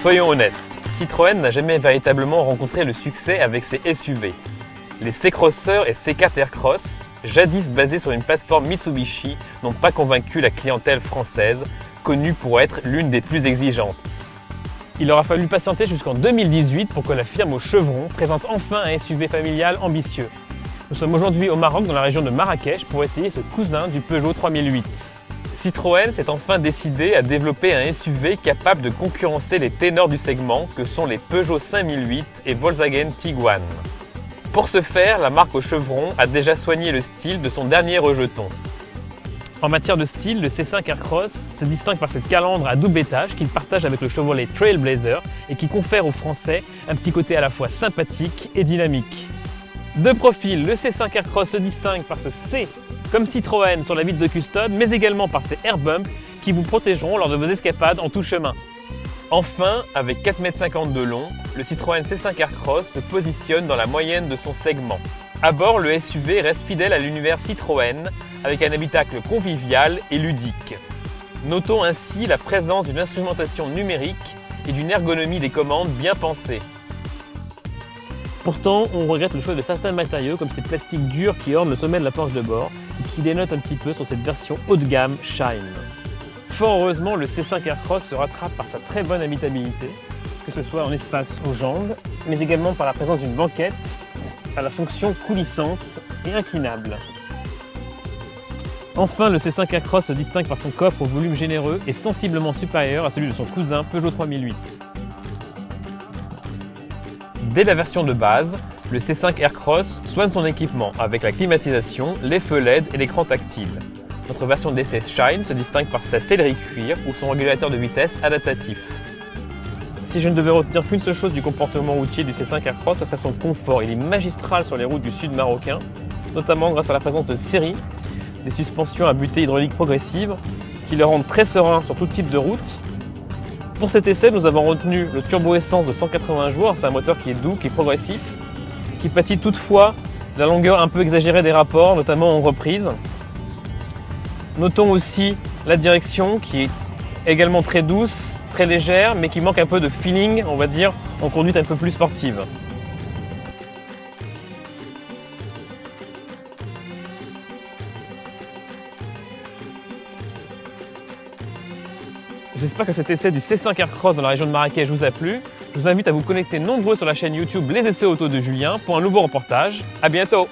Soyons honnêtes, Citroën n'a jamais véritablement rencontré le succès avec ses SUV. Les C-Crosser et C4 Aircross, jadis basés sur une plateforme Mitsubishi, n'ont pas convaincu la clientèle française, connue pour être l'une des plus exigeantes. Il aura fallu patienter jusqu'en 2018 pour que la firme au chevron présente enfin un SUV familial ambitieux. Nous sommes aujourd'hui au Maroc, dans la région de Marrakech, pour essayer ce cousin du Peugeot 3008. Citroën s'est enfin décidé à développer un SUV capable de concurrencer les ténors du segment que sont les Peugeot 5008 et Volkswagen Tiguan. Pour ce faire, la marque au chevron a déjà soigné le style de son dernier rejeton. En matière de style, le C5 Aircross se distingue par cette calandre à double étage qu'il partage avec le Chevrolet Trailblazer et qui confère aux Français un petit côté à la fois sympathique et dynamique. De profil, le C5 Aircross se distingue par ce C comme Citroën sur la vitre de custode, mais également par ses air bumps qui vous protégeront lors de vos escapades en tout chemin. Enfin, avec 4,50 m de long, le Citroën C5 Aircross se positionne dans la moyenne de son segment. À bord, le SUV reste fidèle à l'univers Citroën, avec un habitacle convivial et ludique. Notons ainsi la présence d'une instrumentation numérique et d'une ergonomie des commandes bien pensée. Pourtant, on regrette le choix de certains matériaux comme ces plastiques durs qui ornent le sommet de la planche de bord et qui dénotent un petit peu sur cette version haut de gamme Shine. Fort heureusement, le C5 Aircross se rattrape par sa très bonne habitabilité, que ce soit en espace aux jambes, mais également par la présence d'une banquette à la fonction coulissante et inclinable. Enfin, le C5 Aircross se distingue par son coffre au volume généreux et sensiblement supérieur à celui de son cousin Peugeot 3008. Dès la version de base, le C5 Aircross soigne son équipement avec la climatisation, les feux LED et l'écran tactile. Notre version d'essai Shine se distingue par sa sellerie cuir ou son régulateur de vitesse adaptatif. Si je ne devais retenir qu'une seule chose du comportement routier du C5 Aircross, ce serait son confort. Il est magistral sur les routes du sud marocain, notamment grâce à la présence de série, des suspensions à butée hydraulique progressive qui le rendent très serein sur tout type de route. Pour cet essai, nous avons retenu le turbo essence de 180 jours, c'est un moteur qui est doux, qui est progressif, qui pâtit toutefois de la longueur un peu exagérée des rapports, notamment en reprise. Notons aussi la direction qui est également très douce, très légère, mais qui manque un peu de feeling, on va dire, en conduite un peu plus sportive. J'espère que cet essai du C5 Aircross dans la région de Marrakech vous a plu. Je vous invite à vous connecter nombreux sur la chaîne YouTube Les Essais Auto de Julien pour un nouveau reportage. À bientôt!